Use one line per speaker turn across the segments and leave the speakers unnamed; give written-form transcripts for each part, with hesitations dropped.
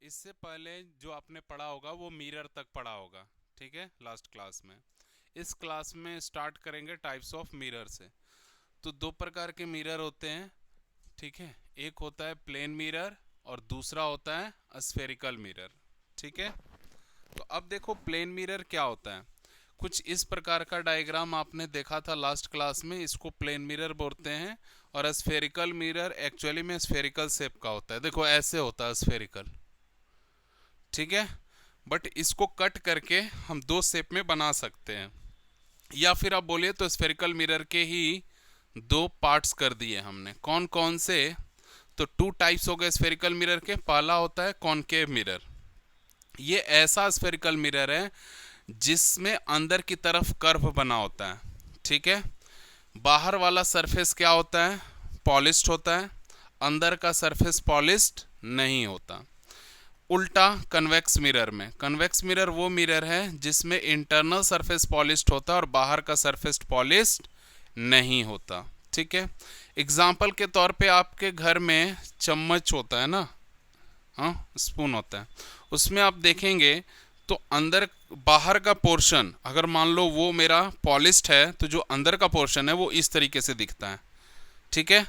इससे पहले जो आपने पढ़ा होगा वो मिरर तक पढ़ा होगा, ठीक है, लास्ट क्लास में। इस क्लास में स्टार्ट करेंगे टाइप्स ऑफ मिरर से। तो दो प्रकार के मिरर होते हैं, ठीक है। एक होता है प्लेन मिरर और दूसरा होता है स्फेरिकल मिरर, ठीक है। तो अब देखो प्लेन मिरर क्या होता है। कुछ इस प्रकार का डायग्राम आपने देखा था लास्ट क्लास में, इसको प्लेन मिरर बोलते हैं। और स्फेरिकल मिरर एक्चुअली में स्फेरिकल शेप का होता है, देखो ऐसे होता है स्फेरिकल, ठीक है। बट इसको कट करके हम दो शेप में बना सकते हैं, या फिर आप बोलिए तो स्फेरिकल मिरर के ही दो पार्ट्स कर दिए हमने। कौन कौन से? तो टू टाइप्स हो गए स्फेरिकल मिरर के। पहला होता है कॉनकेव मिरर। ये ऐसा स्फेरिकल मिरर है जिसमें अंदर की तरफ कर्व बना होता है, ठीक है। बाहर वाला सरफेस क्या होता है? पॉलिश्ड होता है। अंदर का सरफेस पॉलिश्ड नहीं होता। उल्टा कन्वेक्स मिरर में, कन्वेक्स मिरर वो मिरर है जिसमें इंटरनल सरफेस पॉलिश्ड होता है और बाहर का सरफेस पॉलिश्ड नहीं होता, ठीक है। एग्जाम्पल के तौर पे आपके घर में चम्मच होता है ना, हाँ, स्पून होता है, उसमें आप देखेंगे तो अंदर बाहर का पोर्शन अगर मान लो वो मेरा पॉलिश्ड है तो जो अंदर का पोर्शन है वो इस तरीके से दिखता है, ठीक है।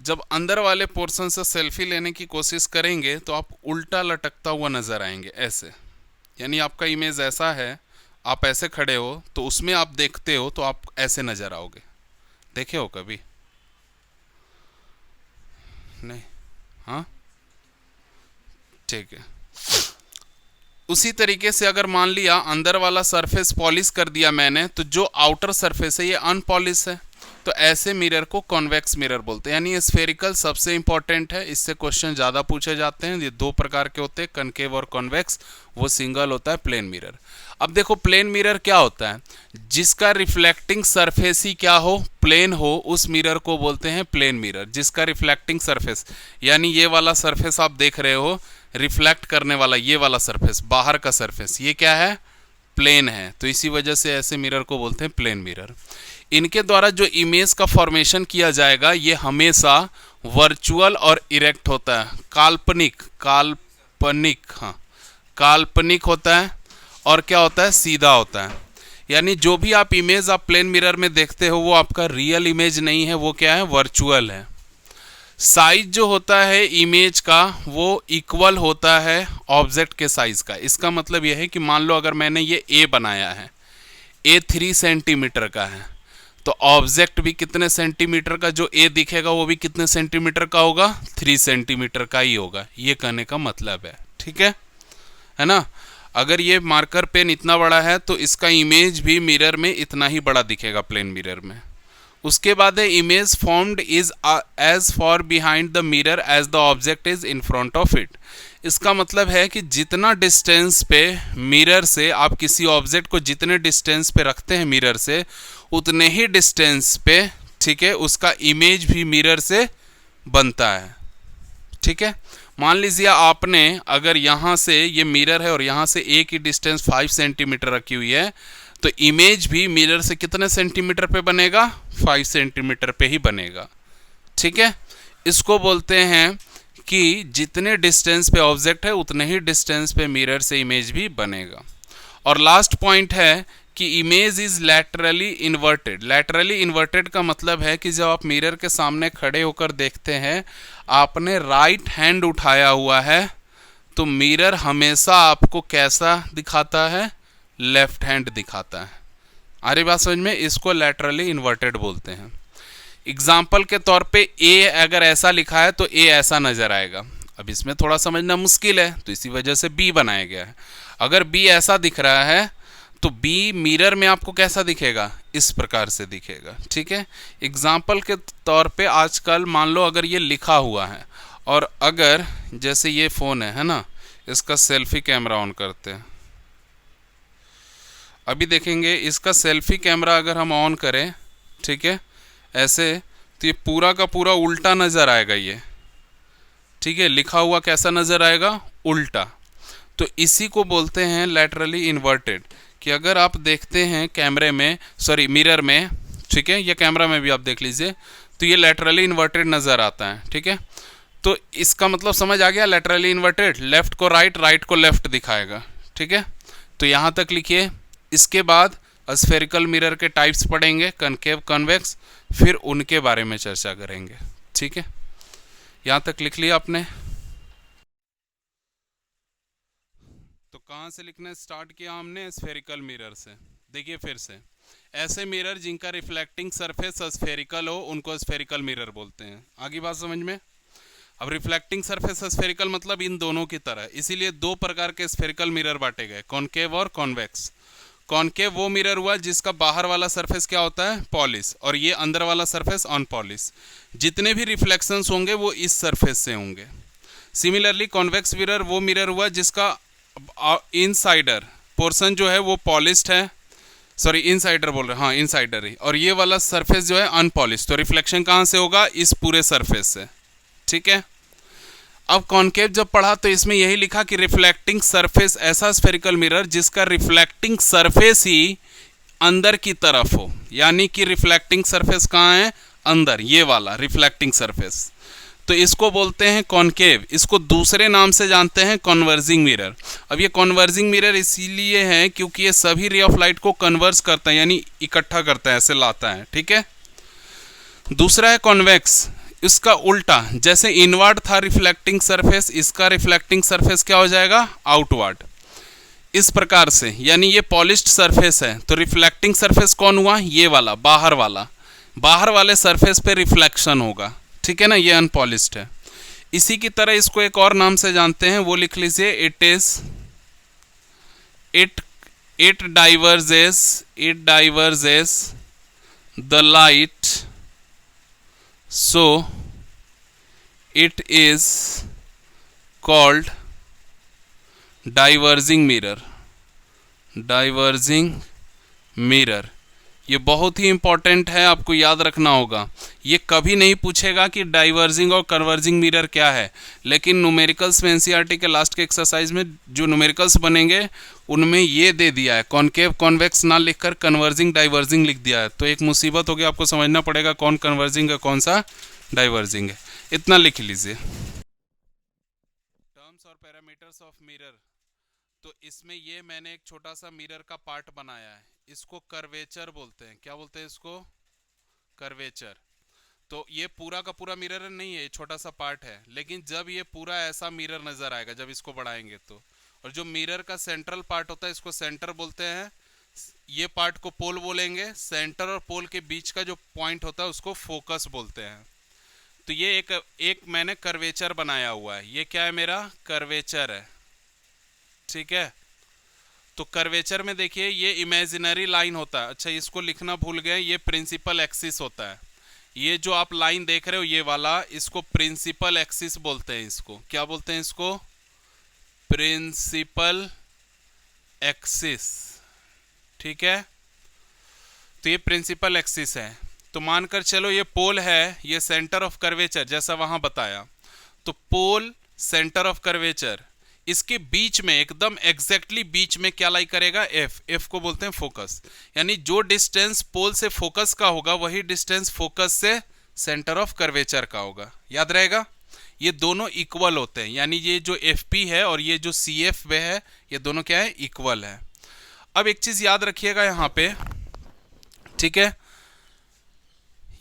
जब अंदर वाले पोर्शन से सेल्फी लेने की कोशिश करेंगे तो आप उल्टा लटकता हुआ नजर आएंगे ऐसे, यानी आपका इमेज ऐसा है, आप ऐसे खड़े हो तो उसमें आप देखते हो तो आप ऐसे नजर आओगे। देखे हो कभी? नहीं, हाँ, ठीक है। उसी तरीके से अगर मान लिया अंदर वाला सरफेस पॉलिश कर दिया मैंने, तो जो आउटर सरफेस है ये अनपॉलिश है, तो ऐसे मिरर को कॉन्वेक्स मिरर बोलते हैं। यानी ये स्फेरिकल सबसे इंपॉर्टेंट है, इससे क्वेश्चन ज़्यादा पूछे जाते हैं। ये दो प्रकार के होते हैं, कनकेव और कॉन्वेक्स। वो सिंगल होता है प्लेन मिरर। अब देखो प्लेन मिरर क्या होता है? जिसका रिफ्लेक्टिंग सरफेस ही क्या हो, प्लेन हो, उस मिरर को बोलते हैं प्लेन मिरर। जिसका रिफ्लेक्टिंग सरफेस, यानी ये वाला सरफेस आप देख रहे हो रिफ्लेक्ट करने वाला, ये वाला सरफेस, बाहर का सरफेस, ये क्या है? प्लेन है। तो इसी वजह से ऐसे मिरर को बोलते हैं प्लेन मिरर। इनके द्वारा जो इमेज का फॉर्मेशन किया जाएगा ये हमेशा वर्चुअल और इरेक्ट होता है, काल्पनिक, काल्पनिक, हाँ, काल्पनिक होता है। और क्या होता है? सीधा होता है। यानी जो भी आप इमेज आप प्लेन मिरर में देखते हो वो आपका रियल इमेज नहीं है, वो क्या है? वर्चुअल है। साइज जो होता है इमेज का वो इक्वल होता है ऑब्जेक्ट के साइज का। इसका मतलब यह है कि मान लो अगर मैंने ये ए बनाया है, ए 3 सेंटीमीटर का है, तो ऑब्जेक्ट भी कितने सेंटीमीटर का, जो ए दिखेगा वो भी कितने सेंटीमीटर का होगा? 3 सेंटीमीटर का ही होगा। ये कहने का मतलब है, ठीक है ना। अगर ये मार्कर पेन इतना बड़ा है तो इसका इमेज भी मिरर में इतना ही बड़ा दिखेगा, प्लेन मिरर में। उसके बाद है image formed is as far behind the mirror as the object is in front of it. इसका मतलब है कि जितना डिस्टेंस पे मिरर से आप किसी ऑब्जेक्ट को जितने डिस्टेंस पे रखते हैं मिरर से, उतने ही डिस्टेंस पे, ठीक है, उसका इमेज भी मिरर से बनता है, ठीक है। मान लीजिए आपने अगर यहाँ से ये मिरर है और यहाँ से ए की डिस्टेंस 5 सेंटीमीटर रखी हुई है, तो इमेज भी मिरर से कितने सेंटीमीटर पे बनेगा? 5 सेंटीमीटर पे ही बनेगा, ठीक है। इसको बोलते हैं कि जितने डिस्टेंस पे ऑब्जेक्ट है उतने ही डिस्टेंस पे मिरर से इमेज भी बनेगा। और लास्ट पॉइंट है कि image is laterally inverted. Laterally inverted का मतलब है कि जब आप मिरर के सामने खड़े होकर देखते हैं, आपने राइट हैंड उठाया हुआ है, तो मिरर हमेशा आपको कैसा दिखाता है? लेफ्ट हैंड दिखाता है। आ रही बात समझ में? इसको लैटरली इन्वर्टेड बोलते हैं। एग्जाम्पल के तौर पे ए अगर ऐसा लिखा है तो ए ऐसा नजर आएगा। अब इसमें थोड़ा समझना मुश्किल है तो इसी वजह से बी बनाया गया है। अगर बी ऐसा दिख रहा है तो बी मिरर में आपको कैसा दिखेगा? इस प्रकार से दिखेगा, ठीक है। एग्जाम्पल के तौर पे आजकल मान लो अगर ये लिखा हुआ है और अगर जैसे ये फ़ोन है ना, इसका सेल्फी कैमरा ऑन करते हैं, अभी देखेंगे इसका सेल्फी कैमरा अगर हम ऑन करें, ठीक है, ऐसे, तो ये पूरा का पूरा उल्टा नज़र आएगा ये, ठीक है। लिखा हुआ कैसा नज़र आएगा? उल्टा। तो इसी को बोलते हैं लैटरली इन्वर्टेड। कि अगर आप देखते हैं कैमरे में, सॉरी मिरर में, ठीक है, ये कैमरा में भी आप देख लीजिए, तो ये लैटरली इन्वर्टेड नज़र आता है, ठीक है। तो इसका मतलब समझ आ गया, लेटरली इन्वर्टेड, लेफ्ट को राइट, राइट को लेफ्ट दिखाएगा। ठीक है, तो यहाँ तक लिखिए। इसके बाद स्फेरिकल मिरर के टाइप्स पढ़ेंगे, कनकेव, कन्वेक्स, फिर उनके बारे में चर्चा करेंगे। ठीक है, यहाँ तक लिख लिया आपने। तो कहाँ से लिखना स्टार्ट किया हमने? स्फेरिकल मिरर से। देखिए फिर से, ऐसे मिरर जिनका रिफ्लेक्टिंग सरफेस स्फेरिकल हो उनको स्फेरिकल मिरर बोलते हैं। आगे बात समझ में? अब रिफ्लेक्टिंग सरफेस स्फेरिकल मतलब इन दोनों की तरह, इसीलिए दो प्रकार के स्फेरिकल मिरर बांटे गए, कॉनकेव और कॉन्वेक्स। कॉनकेव वो मिरर हुआ जिसका बाहर वाला सरफेस क्या होता है? पॉलिश, और ये अंदर वाला सरफेस अनपॉलिश। जितने भी रिफ्लेक्शंस होंगे वो इस सरफेस से होंगे। सिमिलरली कॉन्वेक्स मिरर वो मिरर हुआ जिसका इनसाइडर पोर्शन जो है वो पॉलिश्ड है, सॉरी इनसाइडर बोल रहे हैं, हाँ इनसाइडर ही, और ये वाला सरफेस जो है अनपॉलिश। तो रिफ्लेक्शन कहाँ से होगा? इस पूरे सरफेस से। ठीक है, अब कॉनकेव जब पढ़ा तो इसमें यही लिखा कि रिफ्लेक्टिंग सरफेस, ऐसा स्फेरिकल मिरर जिसका रिफ्लेक्टिंग सरफेस ही अंदर की तरफ हो, यानी कि रिफ्लेक्टिंग सरफेस कहाँ है? अंदर, ये वाला रिफ्लेक्टिंग सरफेस, तो इसको बोलते हैं कॉनकेव। इसको दूसरे नाम से जानते हैं कन्वर्जिंग मिरर। अब ये कन्वर्जिंग मिरर इसीलिए है क्योंकि ये सभी रे ऑफ लाइट को कन्वर्ज करता है, यानी इकट्ठा करता है, ऐसे लाता है। ठीक है, दूसरा है कॉन्वेक्स, इसका उल्टा, जैसे इनवर्ड था रिफ्लेक्टिंग सरफेस, इसका रिफ्लेक्टिंग सरफेस क्या हो जाएगा? आउटवर्ड, इस प्रकार से, यानी ये पॉलिश्ड सरफेस है तो रिफ्लेक्टिंग सरफेस कौन हुआ? ये वाला, बाहर वाला, बाहर वाले सरफेस पे रिफ्लेक्शन होगा। ठीक है ना, ये अनपॉलिश्ड है। इसी की तरह इसको एक और नाम से जानते हैं, वो लिख लीजिए, it diverges the light, so it is called diverging mirror। ये बहुत ही इंपॉर्टेंट है, आपको याद रखना होगा। ये कभी नहीं पूछेगा कि डाइवर्जिंग और कन्वर्जिंग मिरर क्या है, लेकिन न्यूमेरिकल्स में एनसीईआरटी के लास्ट के एक्सरसाइज में जो न्यूमेरिकल्स बनेंगे उनमें ये दे दिया है, कॉनकेव कॉन्वेक्स ना लिखकर कन्वर्जिंग डाइवर्जिंग लिख दिया है। तो एक मुसीबत हो गई, आपको समझना पड़ेगा कौन कन्वर्जिंग है कौन सा डाइवर्जिंग है। इतना लिख लीजिए। टर्म्स और पैरामीटर्स ऑफ मिरर, तो इसमें ये मैंने एक छोटा सा मिरर का पार्ट बनाया है, इसको कर्वेचर बोलते हैं। क्या बोलते हैं इसको? कर्वेचर। तो ये पूरा का पूरा मिरर नहीं है, ये छोटा सा पार्ट है, लेकिन जब ये पूरा ऐसा मिरर नजर आएगा जब इसको बढ़ाएंगे तो, और जो मिरर का सेंट्रल पार्ट होता है इसको सेंटर बोलते हैं, ये पार्ट को पोल बोलेंगे, सेंटर और पोल के बीच का जो पॉइंट होता है उसको फोकस बोलते हैं। तो ये एक मैंने कर्वेचर बनाया हुआ है, ये क्या है? मेरा कर्वेचर है। ठीक है, तो कर्वेचर में देखिए ये इमेजिनरी लाइन होता है, अच्छा इसको लिखना भूल गए, ये प्रिंसिपल एक्सिस होता है। ये जो आप लाइन देख रहे हो ये वाला, इसको प्रिंसिपल एक्सिस बोलते हैं। इसको क्या बोलते हैं? इसको प्रिंसिपल एक्सिस। ठीक है, तो ये प्रिंसिपल एक्सिस है। तो मानकर चलो ये पोल है, ये सेंटर ऑफ कर्वेचर जैसा वहां बताया, तो पोल सेंटर ऑफ कर्वेचर, इसके बीच में एकदम एग्जैक्टली बीच में क्या लाई करेगा? एफ को बोलते हैं फोकस, यानी जो डिस्टेंस पोल से फोकस का होगा वही डिस्टेंस फोकस से सेंटर ऑफ कर्वेचर का होगा। याद रहेगा, ये दोनों इक्वल होते हैं, यानी ये जो एफ पी है और ये जो सी एफ वे है, ये दोनों क्या है? इक्वल है। अब एक चीज याद रखिएगा यहाँ पे, ठीक है,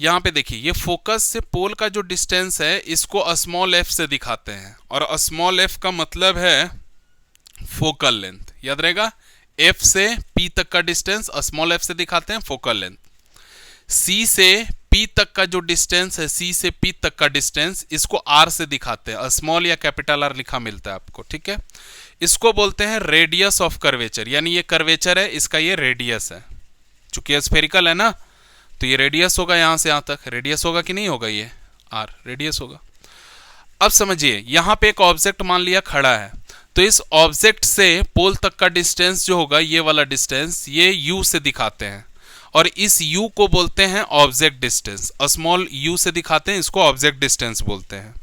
यहाँ पे देखिए ये फोकस से पोल का जो डिस्टेंस है इसको स्मॉल एफ से दिखाते हैं, और स्मॉल एफ का मतलब है फोकल लेंथ। याद रहेगा, एफ से पी तक का डिस्टेंस स्मॉल एफ से दिखाते हैं फोकल लेंथ। सी से पी तक का जो डिस्टेंस है, सी से पी तक का डिस्टेंस, इसको आर से दिखाते हैं, स्मॉल या कैपिटल आर लिखा मिलता है आपको। ठीक है, इसको बोलते हैं रेडियस ऑफ कर्वेचर, यानी ये कर्वेचर है, इसका ये रेडियस है। चूंकि स्फेरिकल है ना, तो ये रेडियस होगा, यहां से यहां तक रेडियस होगा कि नहीं होगा? ये आर रेडियस होगा। अब समझिए, यहां पे एक ऑब्जेक्ट मान लिया खड़ा है, तो इस ऑब्जेक्ट से पोल तक का डिस्टेंस जो होगा, ये वाला डिस्टेंस, ये यू से दिखाते हैं, और इस यू को बोलते हैं ऑब्जेक्ट डिस्टेंस। स्मॉल यू से दिखाते हैं, इसको ऑब्जेक्ट डिस्टेंस बोलते हैं।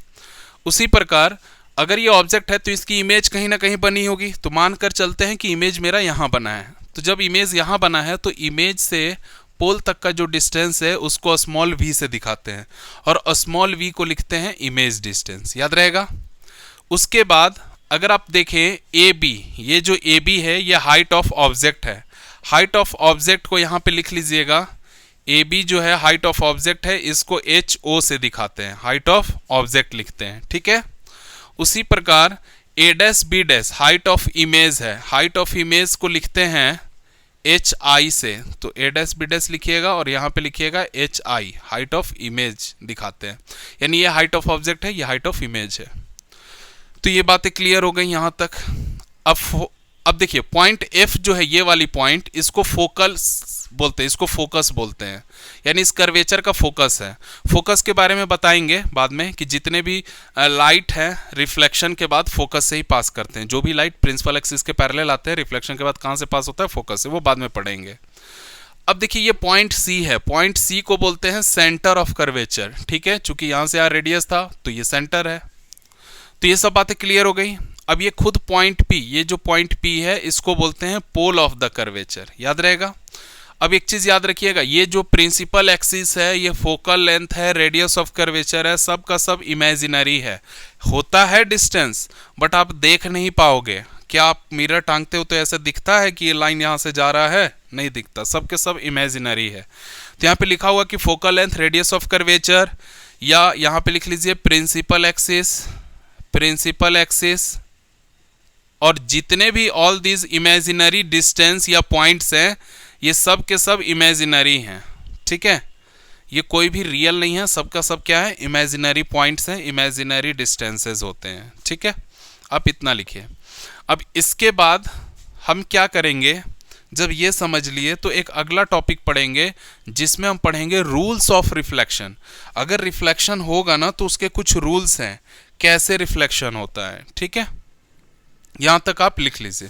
उसी प्रकार अगर ये ऑब्जेक्ट है तो इसकी इमेज कहीं ना कहीं बनी होगी, तो मानकर चलते हैं कि इमेज मेरा यहां बना है। तो जब इमेज यहां बना है तो इमेज से पोल तक का जो डिस्टेंस है उसको स्मॉल v से दिखाते हैं और स्मॉल v को लिखते हैं इमेज डिस्टेंस, याद रहेगा। उसके बाद अगर आप देखें ए बी, ये जो ए बी है ये हाइट ऑफ ऑब्जेक्ट है। हाइट ऑफ ऑब्जेक्ट को यहाँ पे लिख लीजिएगा, ए बी जो है हाइट ऑफ ऑब्जेक्ट है, इसको एच ओ से दिखाते हैं, हाइट ऑफ ऑब्जेक्ट लिखते हैं, ठीक है। उसी प्रकार A dash B dash height of image है, हाइट ऑफ इमेज को लिखते हैं एच आई से, तो ए डैश बी डैश लिखिएगा और यहाँ पे लिखिएगा H I, height of image दिखाते हैं, यानी ये हाइट ऑफ ऑब्जेक्ट है, ये हाइट ऑफ इमेज है। तो ये बातें क्लियर हो गई यहाँ तक। अब देखिए पॉइंट एफ जो है ये वाली पॉइंट, इसको फोकल बोलते हैं, इसको फोकस बोलते हैं, यानी इस कर्वेचर का फोकस है। फोकस के बारे में बताएंगे बाद में कि जितने भी लाइट है रिफ्लेक्शन के बाद फोकस से ही पास करते हैं, जो भी लाइट प्रिंसिपल एक्सिस के पैरेलल आते हैं रिफ्लेक्शन के बाद कहाँ से पास होता है, फोकस से, वो बाद में पढ़ेंगे। अब देखिए ये पॉइंट सी है, पॉइंट सी को बोलते हैं सेंटर ऑफ कर्वेचर, ठीक है, चूंकि यहाँ से यहाँ रेडियस था तो ये सेंटर है। तो ये सब बातें क्लियर हो गई। अब ये खुद पॉइंट पी, ये जो पॉइंट पी है इसको बोलते हैं पोल ऑफ द कर्वेचर, याद रहेगा। अब एक चीज याद रखिएगा, ये जो प्रिंसिपल एक्सिस है ये फोकल लेंथ है, रेडियस ऑफ कर्वेचर है, सब का सब इमेजिनरी है, होता है डिस्टेंस बट आप देख नहीं पाओगे। क्या आप मिरर टांगते हो तो ऐसा दिखता है कि ये लाइन यहाँ से जा रहा है, नहीं दिखता, सब के सब इमेजिनरी है। तो यहाँ पे लिखा हुआ कि focal length, radius of curvature, या यहाँ पे लिख लीजिए प्रिंसिपल एक्सिस, प्रिंसिपल एक्सिस, और जितने भी ऑल दीज इमेजिनरी डिस्टेंस या पॉइंट्स हैं ये सब के सब इमेजिनरी हैं, ठीक है, ये कोई भी रियल नहीं है, सबका सब क्या है, इमेजिनरी पॉइंट्स हैं, इमेजिनरी डिस्टेंसेस होते हैं, ठीक है। आप इतना लिखिए। अब इसके बाद हम क्या करेंगे, जब ये समझ लिए तो एक अगला टॉपिक पढ़ेंगे जिसमें हम पढ़ेंगे रूल्स ऑफ रिफ्लेक्शन। अगर रिफ्लेक्शन होगा ना तो उसके कुछ रूल्स हैं, कैसे रिफ्लेक्शन होता है, ठीक है। यहां तक आप लिख लीजिए।